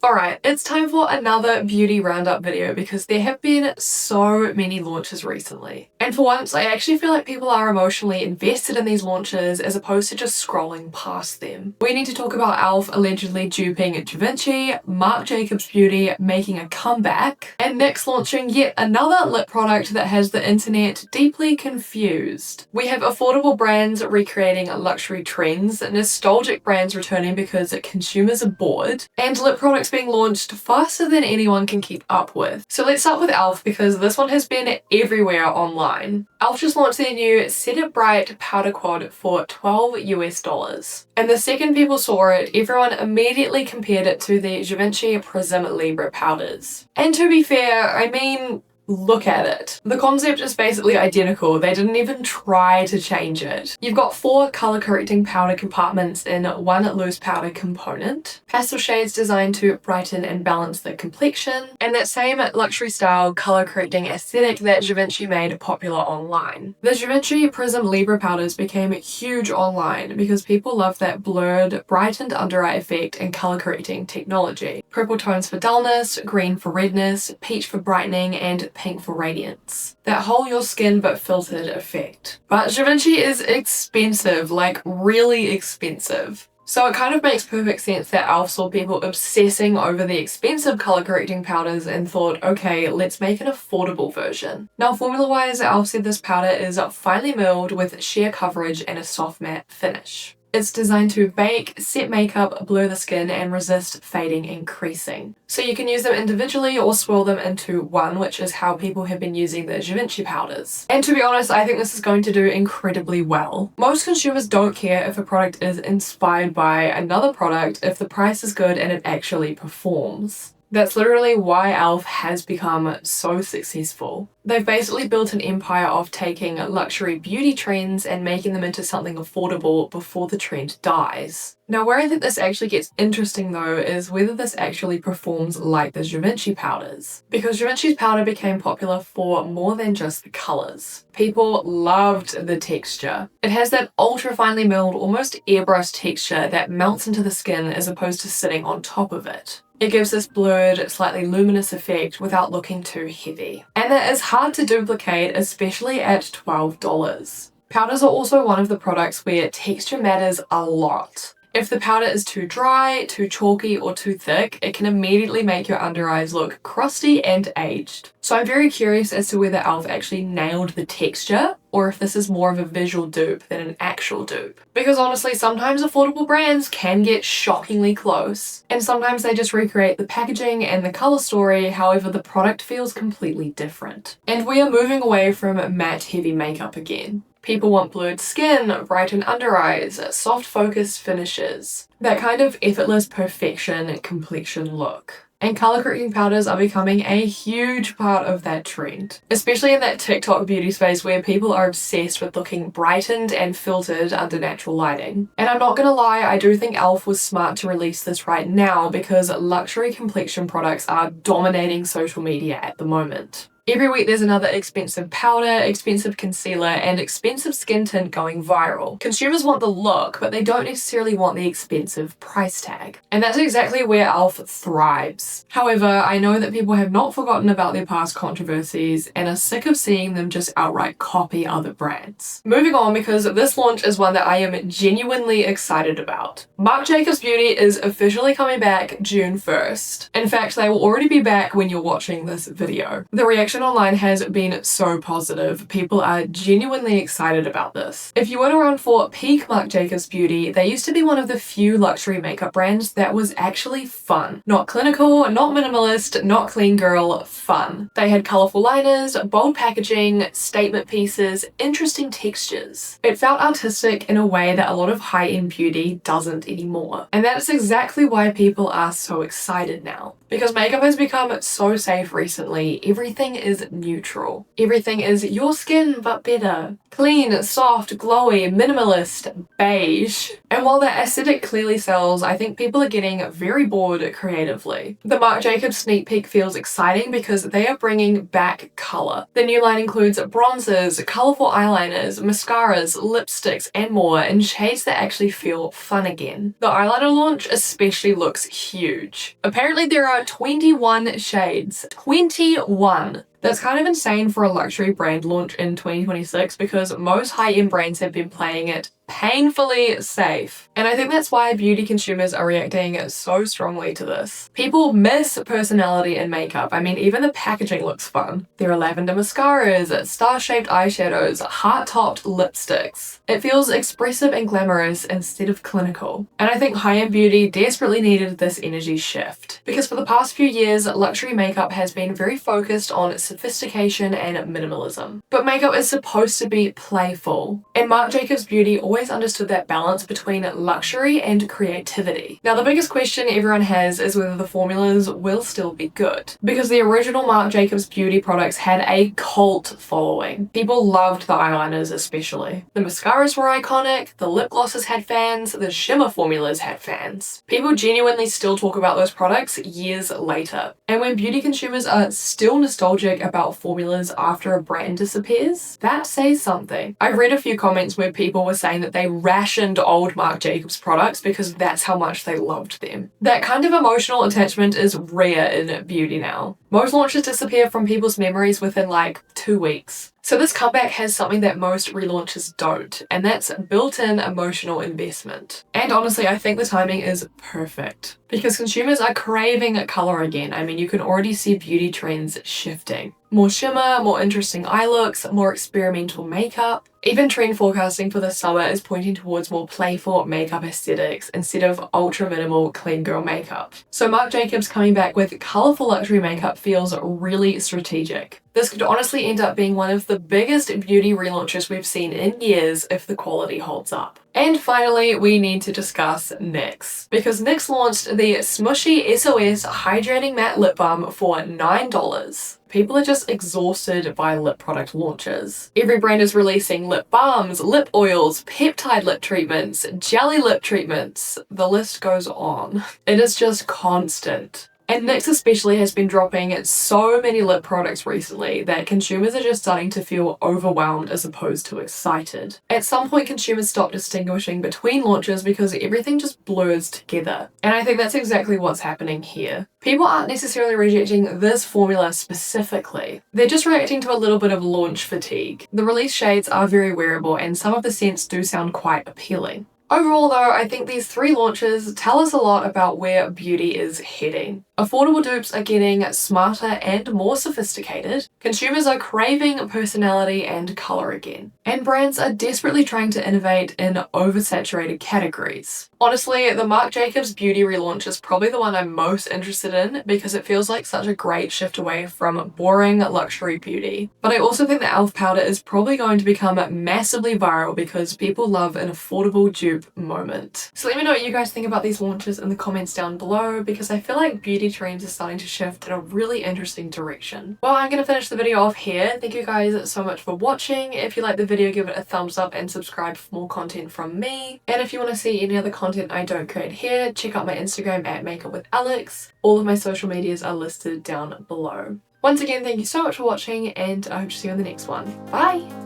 Alright, it's time for another beauty roundup video because there have been so many launches recently. And for once, I actually feel like people are emotionally invested in these launches as opposed to just scrolling past them. We need to talk about e.l.f. allegedly duping Givenchy, Marc Jacobs Beauty making a comeback, and NYX launching yet another lip product that has the internet deeply confused. We have affordable brands recreating luxury trends, nostalgic brands returning because consumers are bored, and lip products being launched faster than anyone can keep up with. So let's start with e.l.f. because this one has been everywhere online. e.l.f. just launched their new Set It Bright powder quad for $12 US. And the second people saw it, everyone immediately compared it to the Givenchy Prism Libre powders. And to be fair, I mean, look at it. The concept is basically identical. They didn't even try to change it. You've got 4 color correcting powder compartments in one loose powder component, pastel shades designed to brighten and balance the complexion, and that same luxury style color correcting aesthetic that Givenchy made popular online. The Givenchy Prism Libre powders became huge online because people love that blurred, brightened under eye effect and color correcting technology. Purple tones for dullness, green for redness, peach for brightening, and pink for radiance. That whole your skin but filtered effect. But Givenchy is expensive, like really expensive. So it kind of makes perfect sense that e.l.f. saw people obsessing over the expensive color correcting powders and thought, okay, let's make an affordable version. Now formula wise, e.l.f. said this powder is finely milled with sheer coverage and a soft matte finish. It's designed to bake, set makeup, blur the skin, and resist fading and creasing. So you can use them individually or swirl them into one, which is how people have been using the Givenchy powders. And to be honest, I think this is going to do incredibly well. Most consumers don't care if a product is inspired by another product if the price is good and it actually performs. That's literally why e.l.f. has become so successful. They've basically built an empire of taking luxury beauty trends and making them into something affordable before the trend dies. Now where I think this actually gets interesting though is whether this actually performs like the Givenchy powders. Because Givenchy's powder became popular for more than just the colours. People loved the texture. It has that ultra finely milled, almost airbrush texture that melts into the skin as opposed to sitting on top of it. It gives this blurred, slightly luminous effect without looking too heavy. And that is hard to duplicate, especially at $12. Powders are also one of the products where texture matters a lot. If the powder is too dry, too chalky, or too thick, it can immediately make your under eyes look crusty and aged. So I'm very curious as to whether e.l.f. actually nailed the texture, or if this is more of a visual dupe than an actual dupe. Because honestly, sometimes affordable brands can get shockingly close, and sometimes they just recreate the packaging and the color story, however the product feels completely different. And we are moving away from matte heavy makeup again. People want blurred skin, brightened under eyes, soft focused finishes, that kind of effortless perfection complexion look. And color correcting powders are becoming a huge part of that trend, especially in that TikTok beauty space where people are obsessed with looking brightened and filtered under natural lighting. And I'm not gonna lie, I do think e.l.f. was smart to release this right now because luxury complexion products are dominating social media at the moment. Every week there's another expensive powder, expensive concealer, and expensive skin tint going viral. Consumers want the look, but they don't necessarily want the expensive price tag. And that's exactly where e.l.f. thrives. However, I know that people have not forgotten about their past controversies and are sick of seeing them just outright copy other brands. Moving on, because this launch is one that I am genuinely excited about. Marc Jacobs Beauty is officially coming back June 1st. In fact, they will already be back when you're watching this video. The reaction online has been so positive. People are genuinely excited about this. If you weren't around for peak Marc Jacobs Beauty, they used to be one of the few luxury makeup brands that was actually fun. Not clinical, not minimalist, not clean girl, fun. They had colourful liners, bold packaging, statement pieces, interesting textures. It felt artistic in a way that a lot of high-end beauty doesn't anymore. And that's exactly why people are so excited now. Because makeup has become so safe recently, everything is neutral. Everything is your skin but better. Clean, soft, glowy, minimalist, beige. And while the aesthetic clearly sells, I think people are getting very bored creatively. The Marc Jacobs sneak peek feels exciting because they are bringing back color. The new line includes bronzers, colorful eyeliners, mascaras, lipsticks, and more in shades that actually feel fun again. The eyeliner launch especially looks huge. Apparently there are 21 shades. 21! That's kind of insane for a luxury brand launch in 2026 because most high-end brands have been playing it painfully safe. And I think that's why beauty consumers are reacting so strongly to this. People miss personality in makeup. I mean, even the packaging looks fun. There are lavender mascaras, star-shaped eyeshadows, heart-topped lipsticks. It feels expressive and glamorous instead of clinical. And I think high-end beauty desperately needed this energy shift. Because for the past few years, luxury makeup has been very focused on sophistication and minimalism. But makeup is supposed to be playful. And Marc Jacobs Beauty always understood that balance between luxury and creativity. Now the biggest question everyone has is whether the formulas will still be good. Because the original Marc Jacobs Beauty products had a cult following. People loved the eyeliners especially. The mascaras were iconic, the lip glosses had fans, the shimmer formulas had fans. People genuinely still talk about those products years later. And when beauty consumers are still nostalgic about formulas after a brand disappears, that says something. I've read a few comments where people were saying that they rationed old Marc Jacobs products because that's how much they loved them. That kind of emotional attachment is rare in beauty now. Most launches disappear from people's memories within like 2 weeks. So this comeback has something that most relaunches don't, and that's built-in emotional investment. And honestly, I think the timing is perfect because consumers are craving color again. I mean, you can already see beauty trends shifting. More shimmer, more interesting eye looks, more experimental makeup. Even trend forecasting for the summer is pointing towards more playful makeup aesthetics instead of ultra minimal clean girl makeup. So Marc Jacobs coming back with colorful luxury makeup feels really strategic. This could honestly end up being one of the biggest beauty relaunches we've seen in years if the quality holds up. And finally, we need to discuss NYX. Because NYX launched the Smushy SOS Hydrating Matte Lip Balm for $9. People are just exhausted by lip product launches. Every brand is releasing lip balms, lip oils, peptide lip treatments, jelly lip treatments. The list goes on. It is just constant. And NYX especially has been dropping so many lip products recently that consumers are just starting to feel overwhelmed as opposed to excited. At some point, consumers stop distinguishing between launches because everything just blurs together. And I think that's exactly what's happening here. People aren't necessarily rejecting this formula specifically. They're just reacting to a little bit of launch fatigue. The release shades are very wearable and some of the scents do sound quite appealing. Overall though, I think these 3 launches tell us a lot about where beauty is heading. Affordable dupes are getting smarter and more sophisticated. Consumers are craving personality and color again. And brands are desperately trying to innovate in oversaturated categories. Honestly, the Marc Jacobs Beauty relaunch is probably the one I'm most interested in because it feels like such a great shift away from boring luxury beauty. But I also think the e.l.f. powder is probably going to become massively viral because people love an affordable dupe moment. So let me know what you guys think about these launches in the comments down below because I feel like beauty trends are starting to shift in a really interesting direction. Well, I'm going to finish the video off here. Thank you guys so much for watching. If you liked the video, give it a thumbs up and subscribe for more content from me. And if you want to see any other content I don't create here, check out my Instagram at makeupwithalex. All of my social medias are listed down below. Once again, thank you so much for watching and I hope to see you in the next one. Bye!